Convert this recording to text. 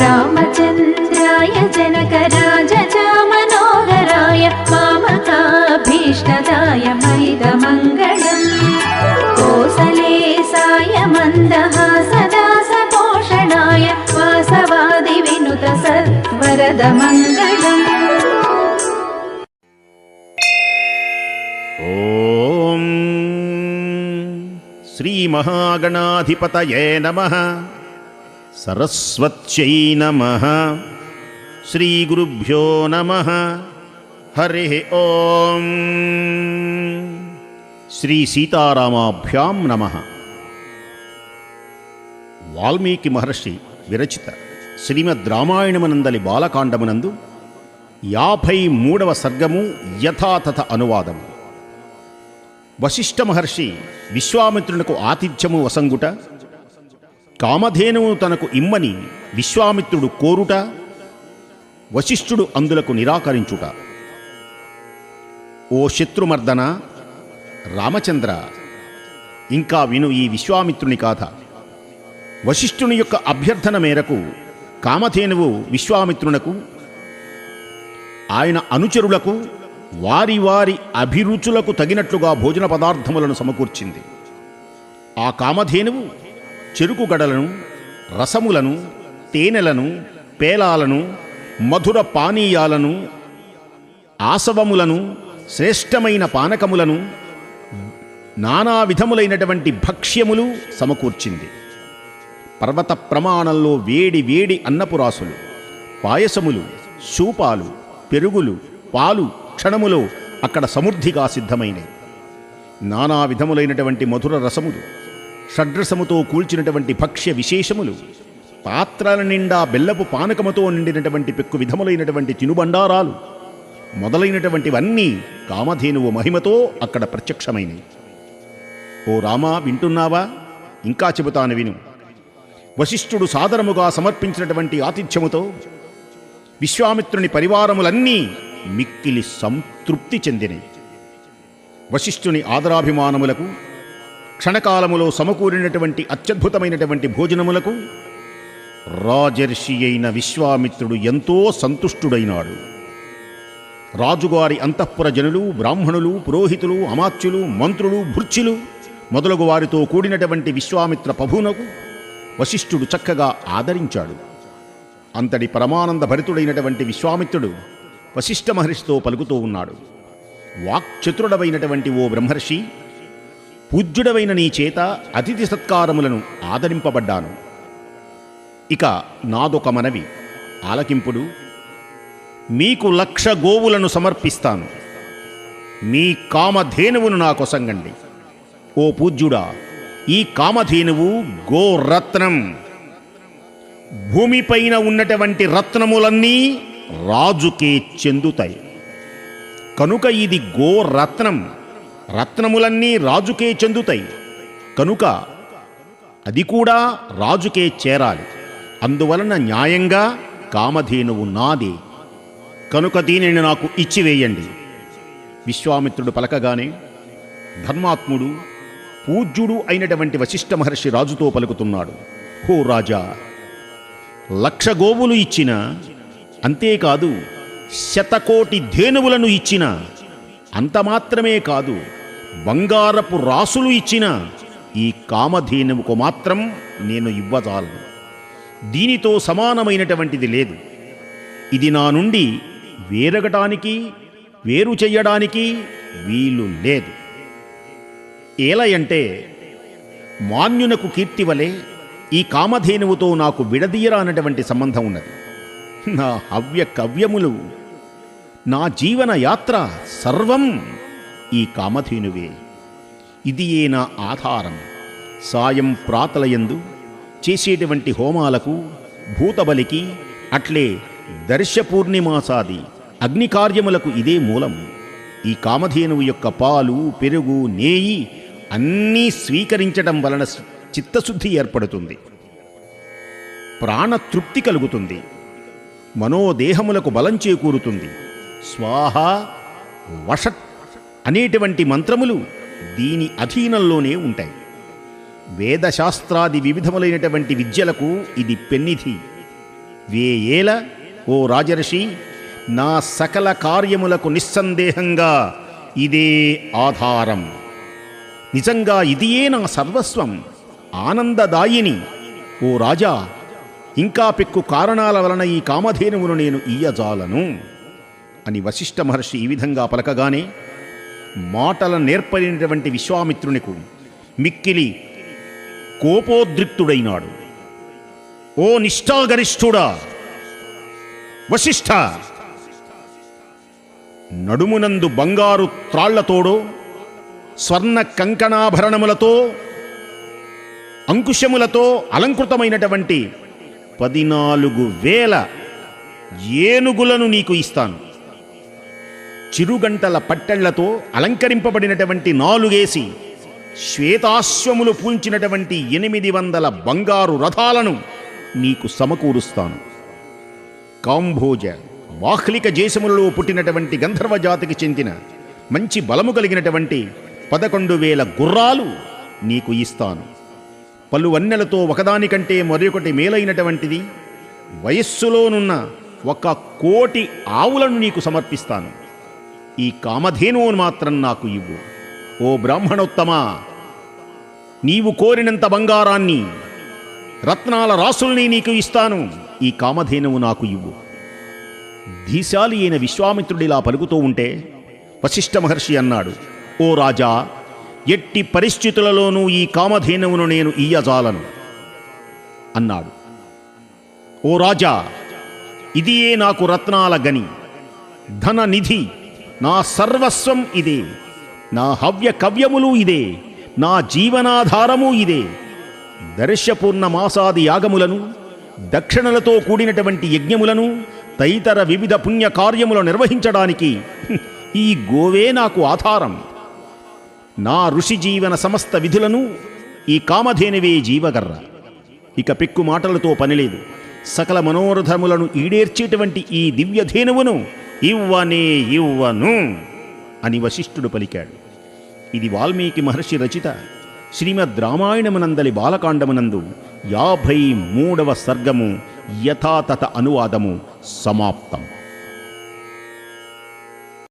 रामचन्द्राय जनकराजचामनोहराय मामकाभीष्टदाय मैदमङ्गलम् कोसलेसाय मन्दहासदासपोषणाय वासवादिविनुत सत्वरदमङ्गलम्। ఓం శ్రీ మహాగణాధిపతయే నమః. సరస్వత్యై నమః. శ్రీ గురుభ్యో నమః. హరి ఓం. శ్రీ సీతారామాభ్యాం నమః. వాల్మీకి మహర్షి విరచిత శ్రీమద్ రామాయణమునందలి బాలకాండమునందు 53వ సర్గము యథాతథ అనువాదము. వశిష్ఠ మహర్షి విశ్వామిత్రునకు ఆతిథ్యము వసంగుట, కామధేనువు తనకు ఇమ్మని విశ్వామిత్రుడు కోరుట, వశిష్ఠుడు అందులకు నిరాకరించుట. ఓ శత్రుమర్దన రామచంద్ర, ఇంకా విను ఈ విశ్వామిత్రుని గాథ. వశిష్ఠుని యొక్క అభ్యర్థన మేరకు కామధేనువు విశ్వామిత్రునకు, ఆయన అనుచరులకు వారి వారి అభిరుచులకు తగినట్లుగా భోజన పదార్థములను సమకూర్చింది. ఆ కామధేనువు చెరుకు గడలను, రసములను, తేనెలను, పేలాలను, మధుర పానీయాలను, ఆసవములను, శ్రేష్టమైన పానకములను, నానా విధములైనటువంటి భక్ష్యములు సమకూర్చింది. పర్వత ప్రమాణంలో వేడి వేడి అన్నపురాసులు, పాయసములు, శూపాలు, పెరుగులు, పాలు క్షణములో అక్కడ సమృద్ధిగా సిద్ధమైనవి. నానా విధములైనటువంటి మధుర రసములు, షడ్రసముతో కూల్చినటువంటి భక్ష్య విశేషములు, పాత్రల నిండా బెల్లపు పానకముతో నిండినటువంటి పెక్కు విధములైనటువంటి తినుబండారాలు మొదలైనటువంటివన్నీ కామధేనువు మహిమతో అక్కడ ప్రత్యక్షమైనవి. ఓ రామా, వింటున్నావా? ఇంకా చెబుతాను విను. వశిష్ఠుడు సాదరముగా సమర్పించినటువంటి ఆతిథ్యముతో విశ్వామిత్రుని పరివారములన్నీ మిక్కిలి సంతృప్తి చెందినవి. వశిష్ఠుని ఆదరాభిమానములకు, క్షణకాలములో సమకూరినటువంటి అత్యద్భుతమైనటువంటి భోజనములకు రాజర్షి అయిన విశ్వామిత్రుడు ఎంతో సంతుష్టుడైనాడు. రాజుగారి అంతఃపుర జనులు, బ్రాహ్మణులు, పురోహితులు, అమాత్యులు, మంత్రులు, భృత్యులు మొదలగు వారితో కూడినటువంటి విశ్వామిత్ర ప్రభువునకు వశిష్ఠుడు చక్కగా ఆదరించాడు. అంతటి పరమానంద భరితుడైనటువంటి విశ్వామిత్రుడు వశిష్ఠ మహర్షితో పలుకుతూ ఉన్నాడు. వాక్చతురుడవైనటువంటి ఓ బ్రహ్మర్షి, పూజ్యుడవైన నీ చేత అతిథి సత్కారములను ఆదరింపబడ్డాను. ఇక నాదొక మనవి, ఆలకింపుడు. మీకు 1,00,000 గోవులను సమర్పిస్తాను. మీ కామధేనువును నాకొసంగండి. ఓ పూజ్యుడా, ఈ కామధేనువు గోరత్నం. భూమిపైన ఉన్నటువంటి రత్నములన్నీ రాజుకే చెందుతాయి కనుక ఇది గోరత్నం. రత్నములన్నీ రాజుకే చెందుతాయి కనుక అది కూడా రాజుకే చేరాలి. అందువలన న్యాయంగా కామధేనువు నాదే కనుక దీనిని నాకు ఇచ్చివేయండి. విశ్వామిత్రుడు పలకగానే ధర్మాత్ముడు, పూజ్యుడు అయినటువంటి వశిష్ఠ మహర్షి రాజుతో పలుకుతున్నాడు. ఓ రాజా, 1,00,000 గోవులు ఇచ్చిన, అంతేకాదు 100,000,000 ధేనువులను ఇచ్చిన, అంత మాత్రమే కాదు బంగారపు రాసులు ఇచ్చిన ఈ కామధేనువుకు మాత్రం నేను ఇవ్వజాలను. దీనితో సమానమైనటువంటిది లేదు. ఇది నా నుండి వేరగటానికి, వేరు చెయ్యడానికి వీలు లేదు. ఏలయంటే మాన్యునకు కీర్తి వలె ఈ కామధేనువుతో నాకు విడదీయరానటువంటి సంబంధం ఉన్నది. నా హవ్య కవ్యములు, నా జీవన యాత్ర సర్వం ఈ కామధేనువే. ఇదియే నా ఆధారం. సాయం ప్రాతలయందు చేసేటువంటి హోమాలకు, భూతబలికి, అట్లే దర్శపూర్ణిమాసాది అగ్నికార్యములకు ఇదే మూలం. ఈ కామధేనువు యొక్క పాలు, పెరుగు, నేయి అన్నీ స్వీకరించడం వలన చిత్తశుద్ధి ఏర్పడుతుంది, ప్రాణతృప్తి కలుగుతుంది, మనోదేహములకు బలం చేకూరుతుంది. స్వాహ, వషట్ అనేటువంటి మంత్రములు దీని అధీనంలోనే ఉంటాయి. వేదశాస్త్రాది వివిధములైనటువంటి విద్యలకు ఇది పెన్నిధి. వేయేల ఓ రాజర్షి, నా సకల కార్యములకు నిస్సందేహంగా ఇదే ఆధారం. నిజంగా ఇదియే నా సర్వస్వం, ఆనందదాయిని. ఓ రాజా, ఇంకా పెక్కు కారణాల వలన ఈ కామధేనువును నేను ఇయ్యజాలను అని వశిష్ఠ మహర్షి ఈ విధంగా పలకగానే మాటల నేర్పరినటువంటి విశ్వామిత్రునికు మిక్కిలి కోపోద్రిక్తుడైనాడు. ఓ నిష్ఠాగరిష్ఠుడా వశిష్ఠ, నడుమునందు బంగారు త్రాళ్లతోడో స్వర్ణ కంకణాభరణములతో అంకుశములతో అలంకృతమైనటువంటి 14,000 ఏనుగులను నీకు ఇస్తాను. చిరుగంటల పట్టెళ్లతో అలంకరింపబడినటువంటి 4 శ్వేతాశ్వములు పూల్చినటువంటి 800 బంగారు రథాలను నీకు సమకూరుస్తాను. కాంభోజ వాహ్లిక దేశములలో పుట్టినటువంటి గంధర్వ జాతికి చెందిన మంచి బలము కలిగినటువంటి 11,000 గుర్రాలు నీకు ఇస్తాను. పలు వన్నెలతో ఒకదానికంటే మరొకటి మేలైనటువంటిది వయస్సులోనున్న 1,000,000 ఆవులను నీకు సమర్పిస్తాను. ఈ కామధేనువును మాత్రం నాకు ఇవ్వు. ఓ బ్రాహ్మణోత్తమా, నీవు కోరినంత బంగారాన్ని, రత్నాల రాసుల్ని నీకు ఇస్తాను. ఈ కామధేనువు నాకు ఇవ్వు. ధీశాలి అయిన విశ్వామిత్రుడిలా పలుకుతూ ఉంటే వశిష్ఠ మహర్షి అన్నాడు, ఓ రాజా, ఎట్టి పరిస్థితులలోనూ ఈ కామధేనువును నేను ఇయ్యజాలను అన్నాడు. ఓ రాజా, ఇదియే నాకు రత్నాల గని, ధన నిధి, నా సర్వస్వం ఇదే, నా హవ్య కవ్యములు ఇదే, నా జీవనాధారము ఇదే. దర్శపూర్ణ మాసాది యాగములను, దక్షిణలతో కూడినటువంటి యజ్ఞములను, తదితర వివిధ పుణ్య కార్యములు నిర్వహించడానికి ఈ గోవే నాకు ఆధారం. నా ఋషి జీవన సమస్త విధులను ఈ కామధేనువే జీవగర్ర. ఇక పెక్కు మాటలతో పనిలేదు. సకల మనోరథములను ఈడేర్చేటువంటి ఈ దివ్యధేనువును ఇవ్వను అని వశిష్ఠుడు పలికాడు. ఇది వాల్మీకి మహర్షి రచిత శ్రీమద్ రామాయణమునందలి బాలకాండమునందు 53వ సర్గము యథాతథ అనువాదము సమాప్తం.